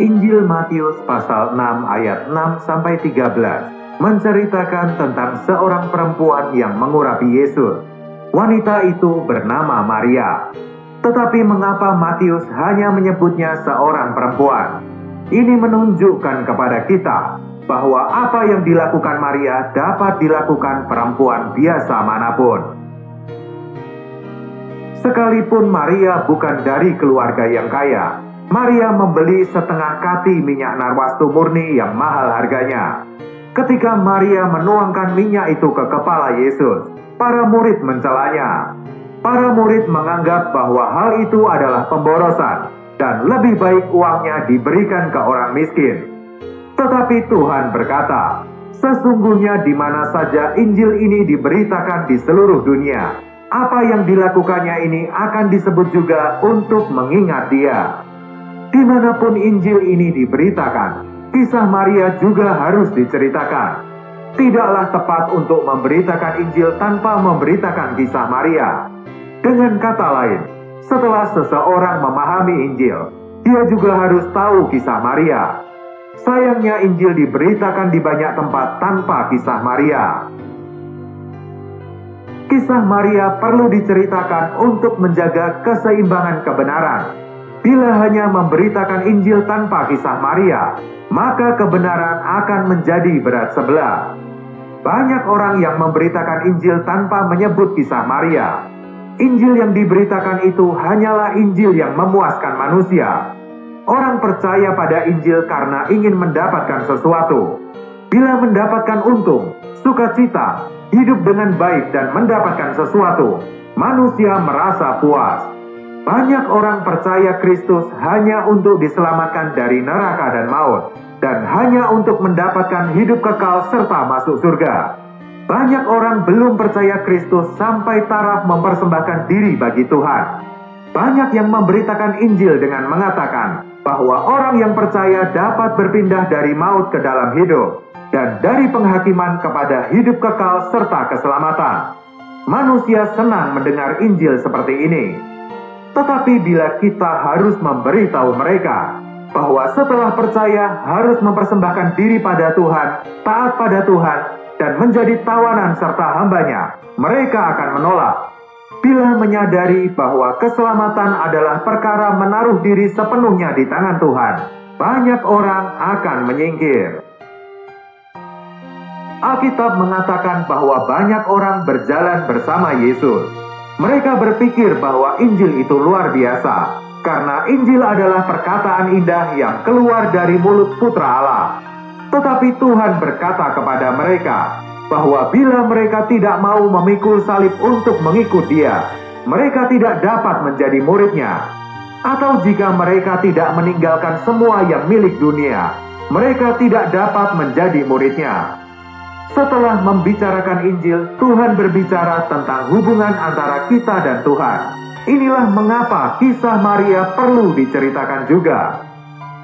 Injil Matius pasal 6 ayat 6-13 menceritakan tentang seorang perempuan yang mengurapi Yesus. Wanita itu bernama Maria. Tetapi mengapa Matius hanya menyebutnya seorang perempuan? Ini menunjukkan kepada kita bahwa apa yang dilakukan Maria dapat dilakukan perempuan biasa manapun. Sekalipun Maria bukan dari keluarga yang kaya, Maria membeli setengah kati minyak narwastu murni yang mahal harganya. Ketika Maria menuangkan minyak itu ke kepala Yesus, para murid mencelanya. Para murid menganggap bahwa hal itu adalah pemborosan dan lebih baik uangnya diberikan ke orang miskin. Tetapi Tuhan berkata, sesungguhnya di mana saja Injil ini diberitakan di seluruh dunia, apa yang dilakukannya ini akan disebut juga untuk mengingat Dia. Dimanapun Injil ini diberitakan, kisah Maria juga harus diceritakan. Tidaklah tepat untuk memberitakan Injil tanpa memberitakan kisah Maria. Dengan kata lain, setelah seseorang memahami Injil, dia juga harus tahu kisah Maria. Sayangnya Injil diberitakan di banyak tempat tanpa kisah Maria. Kisah Maria perlu diceritakan untuk menjaga keseimbangan kebenaran. Bila hanya memberitakan Injil tanpa kisah Maria, maka kebenaran akan menjadi berat sebelah. Banyak orang yang memberitakan Injil tanpa menyebut kisah Maria. Injil yang diberitakan itu hanyalah Injil yang memuaskan manusia. Orang percaya pada Injil karena ingin mendapatkan sesuatu. Bila mendapatkan untung, sukacita, hidup dengan baik dan mendapatkan sesuatu, manusia merasa puas. Banyak orang percaya Kristus hanya untuk diselamatkan dari neraka dan maut, dan hanya untuk mendapatkan hidup kekal serta masuk surga. Banyak orang belum percaya Kristus sampai taraf mempersembahkan diri bagi Tuhan. Banyak yang memberitakan Injil dengan mengatakan bahwa orang yang percaya dapat berpindah dari maut ke dalam hidup, dan dari penghakiman kepada hidup kekal serta keselamatan. Manusia senang mendengar Injil seperti ini. Tetapi bila kita harus memberitahu mereka bahwa setelah percaya harus mempersembahkan diri pada Tuhan, taat pada Tuhan, dan menjadi tawanan serta hambanya, mereka akan menolak. Bila menyadari bahwa keselamatan adalah perkara menaruh diri sepenuhnya di tangan Tuhan, banyak orang akan menyingkir. Alkitab mengatakan bahwa banyak orang berjalan bersama Yesus. Mereka berpikir bahwa Injil itu luar biasa, karena Injil adalah perkataan indah yang keluar dari mulut Putra Allah. Tetapi Tuhan berkata kepada mereka, bahwa bila mereka tidak mau memikul salib untuk mengikut Dia, mereka tidak dapat menjadi muridnya. Atau jika mereka tidak meninggalkan semua yang milik dunia, mereka tidak dapat menjadi muridnya. Setelah membicarakan Injil, Tuhan berbicara tentang hubungan antara kita dan Tuhan. Inilah mengapa kisah Maria perlu diceritakan juga.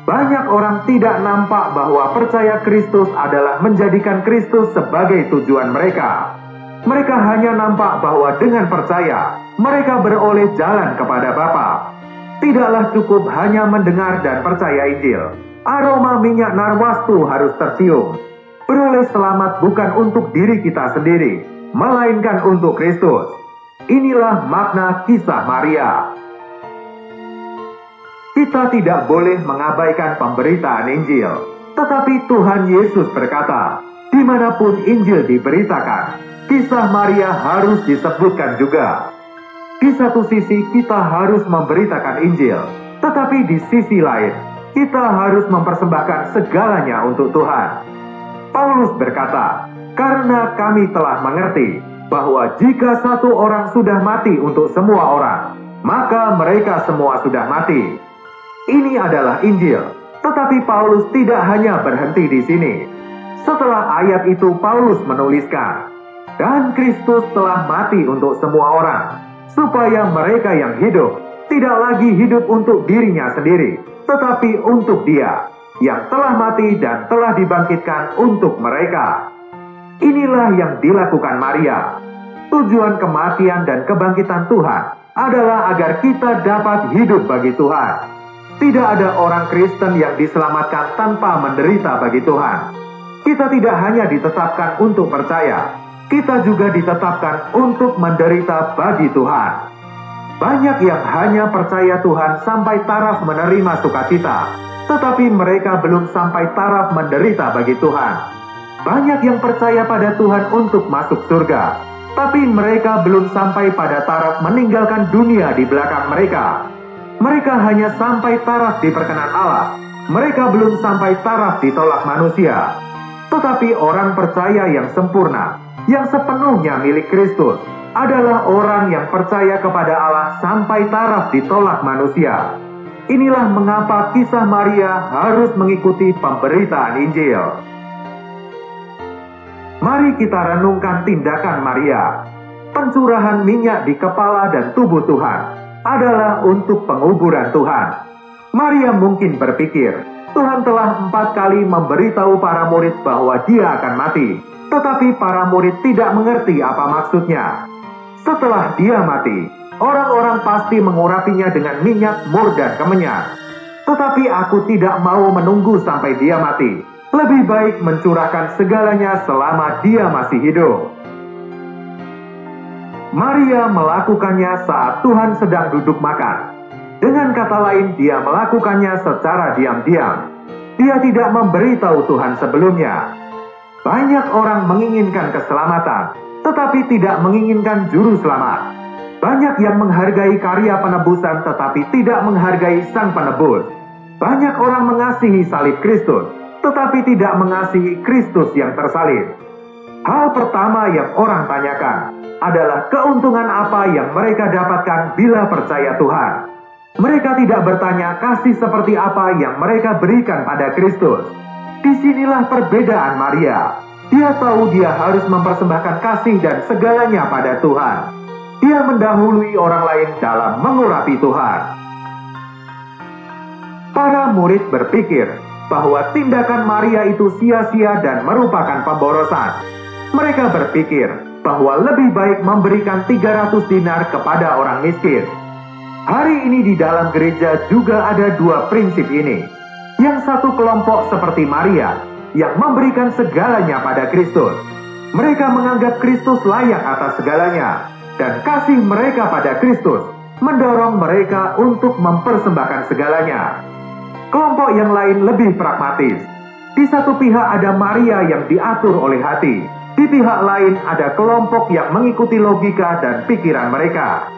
Banyak orang tidak nampak bahwa percaya Kristus adalah menjadikan Kristus sebagai tujuan mereka. Mereka hanya nampak bahwa dengan percaya, mereka beroleh jalan kepada Bapa. Tidaklah cukup hanya mendengar dan percaya Injil. Aroma minyak narwastu harus tercium. Beroleh selamat bukan untuk diri kita sendiri, melainkan untuk Kristus. Inilah makna kisah Maria. Kita tidak boleh mengabaikan pemberitaan Injil. Tetapi Tuhan Yesus berkata, dimanapun Injil diberitakan, kisah Maria harus disebutkan juga. Di satu sisi kita harus memberitakan Injil, tetapi di sisi lain, kita harus mempersembahkan segalanya untuk Tuhan. Paulus berkata, karena kami telah mengerti bahwa jika satu orang sudah mati untuk semua orang, maka mereka semua sudah mati. Ini adalah Injil. Tetapi Paulus tidak hanya berhenti di sini. Setelah ayat itu Paulus menuliskan, dan Kristus telah mati untuk semua orang, supaya mereka yang hidup tidak lagi hidup untuk dirinya sendiri, tetapi untuk Dia yang telah mati dan telah dibangkitkan untuk mereka. Inilah yang dilakukan Maria. Tujuan kematian dan kebangkitan Tuhan adalah agar kita dapat hidup bagi Tuhan. Tidak ada orang Kristen yang diselamatkan tanpa menderita bagi Tuhan. Kita tidak hanya ditetapkan untuk percaya, kita juga ditetapkan untuk menderita bagi Tuhan. Banyak yang hanya percaya Tuhan sampai taraf menerima sukacita, tetapi mereka belum sampai taraf menderita bagi Tuhan. Banyak yang percaya pada Tuhan untuk masuk surga, tapi mereka belum sampai pada taraf meninggalkan dunia di belakang mereka. Mereka hanya sampai taraf diperkenan Allah. Mereka belum sampai taraf ditolak manusia. Tetapi orang percaya yang sempurna, yang sepenuhnya milik Kristus, adalah orang yang percaya kepada Allah sampai taraf ditolak manusia. Inilah mengapa kisah Maria harus mengikuti pemberitaan Injil. Mari kita renungkan tindakan Maria. Pencurahan minyak di kepala dan tubuh Tuhan adalah untuk penguburan Tuhan. Maria mungkin berpikir, Tuhan telah 4 kali memberitahu para murid bahwa dia akan mati. Tetapi para murid tidak mengerti apa maksudnya. Setelah dia mati, orang-orang pasti mengurapinya dengan minyak, mur, dan kemenyan. Tetapi aku tidak mau menunggu sampai dia mati. Lebih baik mencurahkan segalanya selama dia masih hidup. Maria melakukannya saat Tuhan sedang duduk makan. Dengan kata lain, dia melakukannya secara diam-diam. Dia tidak memberitahu Tuhan sebelumnya. Banyak orang menginginkan keselamatan, tetapi tidak menginginkan juru selamat. Banyak yang menghargai karya penebusan, tetapi tidak menghargai Sang Penebus. Banyak orang mengasihi salib Kristus, tetapi tidak mengasihi Kristus yang tersalib. Hal pertama yang orang tanyakan adalah keuntungan apa yang mereka dapatkan bila percaya Tuhan. Mereka tidak bertanya kasih seperti apa yang mereka berikan pada Kristus. Disinilah perbedaan Maria. Dia tahu dia harus mempersembahkan kasih dan segalanya pada Tuhan. Dia mendahului orang lain dalam mengurapi Tuhan. Para murid berpikir bahwa tindakan Maria itu sia-sia dan merupakan pemborosan. Mereka berpikir bahwa lebih baik memberikan 300 dinar kepada orang miskin. Hari ini di dalam gereja juga ada 2 prinsip ini. Yang satu kelompok seperti Maria, yang memberikan segalanya pada Kristus. Mereka menganggap Kristus layak atas segalanya, dan kasih mereka pada Kristus mendorong mereka untuk mempersembahkan segalanya. Kelompok yang lain lebih pragmatis. Di satu pihak ada Maria yang diatur oleh hati. Di pihak lain ada kelompok yang mengikuti logika dan pikiran mereka.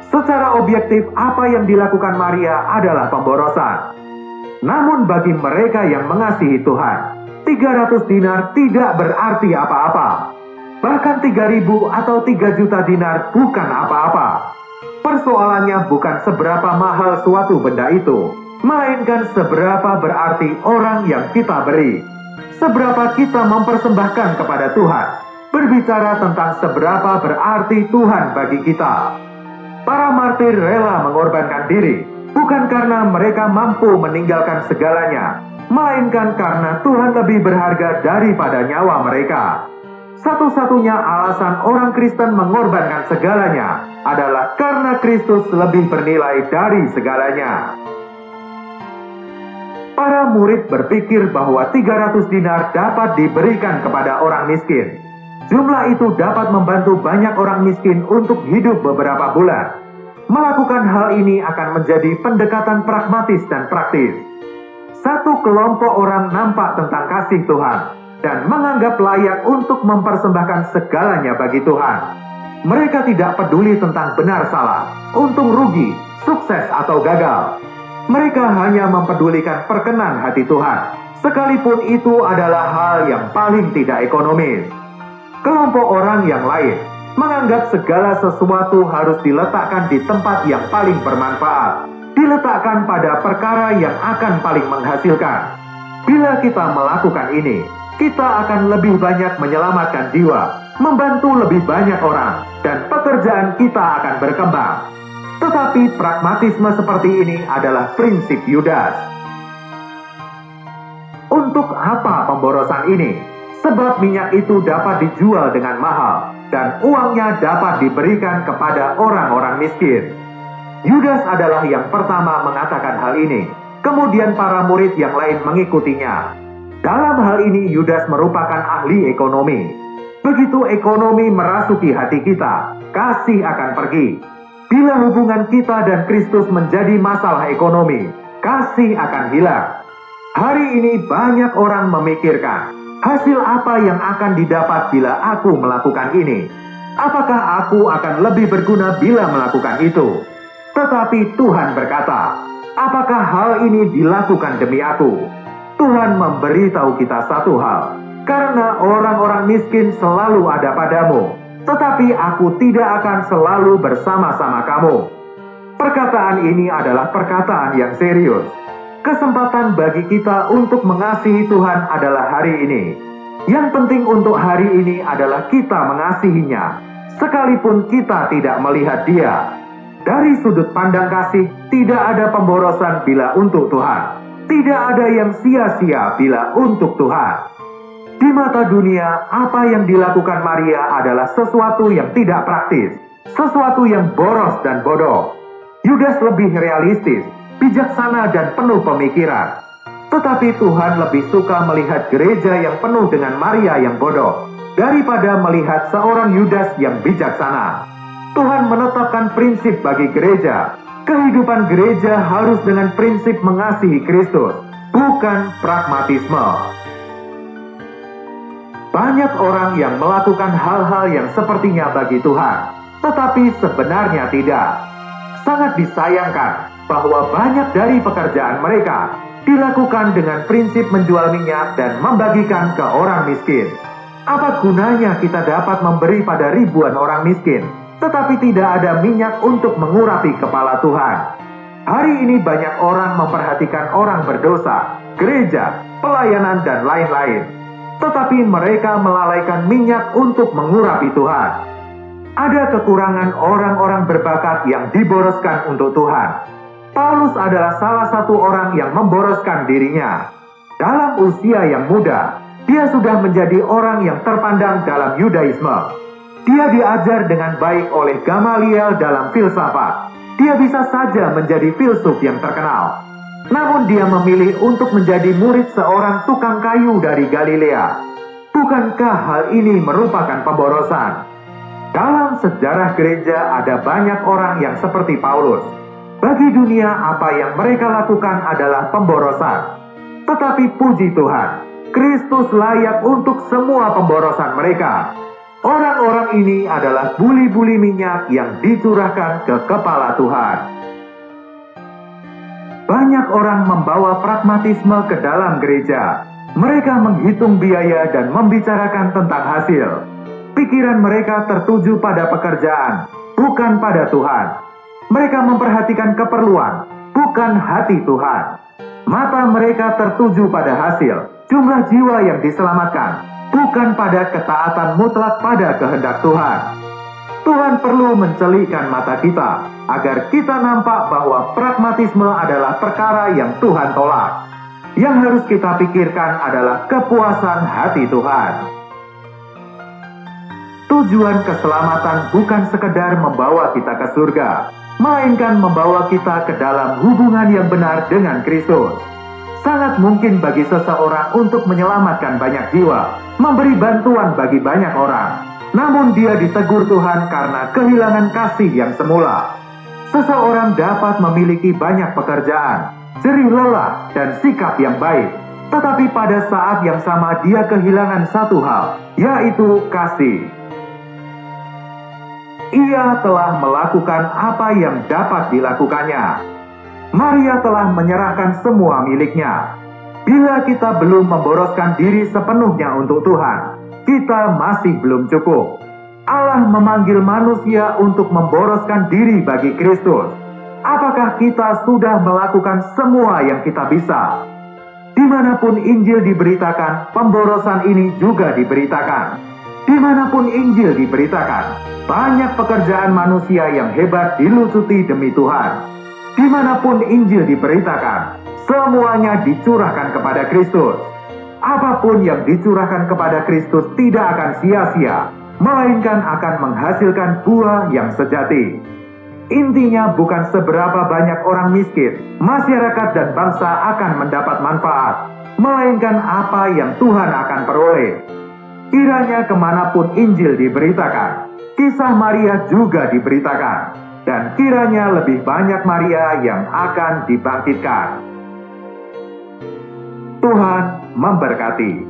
Secara objektif, apa yang dilakukan Maria adalah pemborosan. Namun bagi mereka yang mengasihi Tuhan, 300 dinar tidak berarti apa-apa. Bahkan 3.000 atau 3 juta dinar bukan apa-apa. Persoalannya bukan seberapa mahal suatu benda itu, melainkan seberapa berarti orang yang kita beri. Seberapa kita mempersembahkan kepada Tuhan, berbicara tentang seberapa berarti Tuhan bagi kita. Para martir rela mengorbankan diri, bukan karena mereka mampu meninggalkan segalanya, melainkan karena Tuhan lebih berharga daripada nyawa mereka. Satu-satunya alasan orang Kristen mengorbankan segalanya adalah karena Kristus lebih bernilai dari segalanya. Para murid berpikir bahwa 300 dinar dapat diberikan kepada orang miskin. Jumlah itu dapat membantu banyak orang miskin untuk hidup beberapa bulan. Melakukan hal ini akan menjadi pendekatan pragmatis dan praktis. Satu kelompok orang nampak tentang kasih Tuhan dan menganggap layak untuk mempersembahkan segalanya bagi Tuhan. Mereka tidak peduli tentang benar salah, untung rugi, sukses atau gagal. Mereka hanya mempedulikan perkenan hati Tuhan, sekalipun itu adalah hal yang paling tidak ekonomis. Kelompok orang yang lain menganggap segala sesuatu harus diletakkan di tempat yang paling bermanfaat, diletakkan pada perkara yang akan paling menghasilkan. Bila kita melakukan ini, kita akan lebih banyak menyelamatkan jiwa, membantu lebih banyak orang, dan pekerjaan kita akan berkembang. Tetapi pragmatisme seperti ini adalah prinsip Yudas. Untuk apa pemborosan ini? Sebab minyak itu dapat dijual dengan mahal, dan uangnya dapat diberikan kepada orang-orang miskin. Yudas adalah yang pertama mengatakan hal ini. Kemudian para murid yang lain mengikutinya. Dalam hal ini Yudas merupakan ahli ekonomi. Begitu ekonomi merasuki hati kita, kasih akan pergi. Bila hubungan kita dan Kristus menjadi masalah ekonomi, kasih akan hilang. Hari ini banyak orang memikirkan, hasil apa yang akan didapat bila aku melakukan ini? Apakah aku akan lebih berguna bila melakukan itu? Tetapi Tuhan berkata, apakah hal ini dilakukan demi aku? Tuhan memberitahu kita satu hal, karena orang-orang miskin selalu ada padamu, tetapi aku tidak akan selalu bersama-sama kamu. Perkataan ini adalah perkataan yang serius. Kesempatan bagi kita untuk mengasihi Tuhan adalah hari ini. Yang penting untuk hari ini adalah kita mengasihinya, sekalipun kita tidak melihat Dia. Dari sudut pandang kasih, tidak ada pemborosan bila untuk Tuhan. Tidak ada yang sia-sia bila untuk Tuhan. Di mata dunia, apa yang dilakukan Maria adalah sesuatu yang tidak praktis, sesuatu yang boros dan bodoh. Yudas lebih realistis, bijaksana dan penuh pemikiran. Tetapi Tuhan lebih suka melihat gereja yang penuh dengan Maria yang bodoh, daripada melihat seorang Yudas yang bijaksana. Tuhan menetapkan prinsip bagi gereja. Kehidupan gereja harus dengan prinsip mengasihi Kristus, bukan pragmatisme. Banyak orang yang melakukan hal-hal yang sepertinya bagi Tuhan, tetapi sebenarnya tidak. Sangat disayangkan bahwa banyak dari pekerjaan mereka dilakukan dengan prinsip menjual minyak dan membagikan ke orang miskin. Apa gunanya kita dapat memberi pada ribuan orang miskin, tetapi tidak ada minyak untuk mengurapi kepala Tuhan? Hari ini banyak orang memperhatikan orang berdosa, gereja, pelayanan, dan lain-lain. Tetapi mereka melalaikan minyak untuk mengurapi Tuhan. Ada kekurangan orang-orang berbakat yang diboroskan untuk Tuhan. Paulus adalah salah satu orang yang memboroskan dirinya. Dalam usia yang muda, dia sudah menjadi orang yang terpandang dalam Yudaisme. Dia diajar dengan baik oleh Gamaliel dalam filsafat. Dia bisa saja menjadi filsuf yang terkenal. Namun dia memilih untuk menjadi murid seorang tukang kayu dari Galilea. Bukankah hal ini merupakan pemborosan? Dalam sejarah gereja ada banyak orang yang seperti Paulus. Bagi dunia apa yang mereka lakukan adalah pemborosan. Tetapi puji Tuhan, Kristus layak untuk semua pemborosan mereka. Orang-orang ini adalah buli-buli minyak yang dicurahkan ke kepala Tuhan. Banyak orang membawa pragmatisme ke dalam gereja. Mereka menghitung biaya dan membicarakan tentang hasil. Pikiran mereka tertuju pada pekerjaan, bukan pada Tuhan. Mereka memperhatikan keperluan, bukan hati Tuhan. Mata mereka tertuju pada hasil, jumlah jiwa yang diselamatkan, bukan pada ketaatan mutlak pada kehendak Tuhan. Tuhan perlu mencelikkan mata kita, agar kita nampak bahwa pragmatisme adalah perkara yang Tuhan tolak. Yang harus kita pikirkan adalah kepuasan hati Tuhan. Tujuan keselamatan bukan sekedar membawa kita ke surga, melainkan membawa kita ke dalam hubungan yang benar dengan Kristus. Sangat mungkin bagi seseorang untuk menyelamatkan banyak jiwa, memberi bantuan bagi banyak orang. Namun dia ditegur Tuhan karena kehilangan kasih yang semula. Seseorang dapat memiliki banyak pekerjaan, jerih lelah, dan sikap yang baik. Tetapi pada saat yang sama dia kehilangan satu hal, yaitu kasih. Ia telah melakukan apa yang dapat dilakukannya. Maria telah menyerahkan semua miliknya. Bila kita belum memboroskan diri sepenuhnya untuk Tuhan, kita masih belum cukup. Allah memanggil manusia untuk memboroskan diri bagi Kristus. Apakah kita sudah melakukan semua yang kita bisa? Dimanapun Injil diberitakan, pemborosan ini juga diberitakan. Dimanapun Injil diberitakan, banyak pekerjaan manusia yang hebat dilucuti demi Tuhan. Dimanapun Injil diberitakan, semuanya dicurahkan kepada Kristus. Apapun yang dicurahkan kepada Kristus tidak akan sia-sia, melainkan akan menghasilkan buah yang sejati. Intinya bukan seberapa banyak orang miskin, masyarakat dan bangsa akan mendapat manfaat, melainkan apa yang Tuhan akan peroleh. Kiranya kemanapun Injil diberitakan, kisah Maria juga diberitakan, dan kiranya lebih banyak Maria yang akan dibangkitkan. Tuhan memberkati.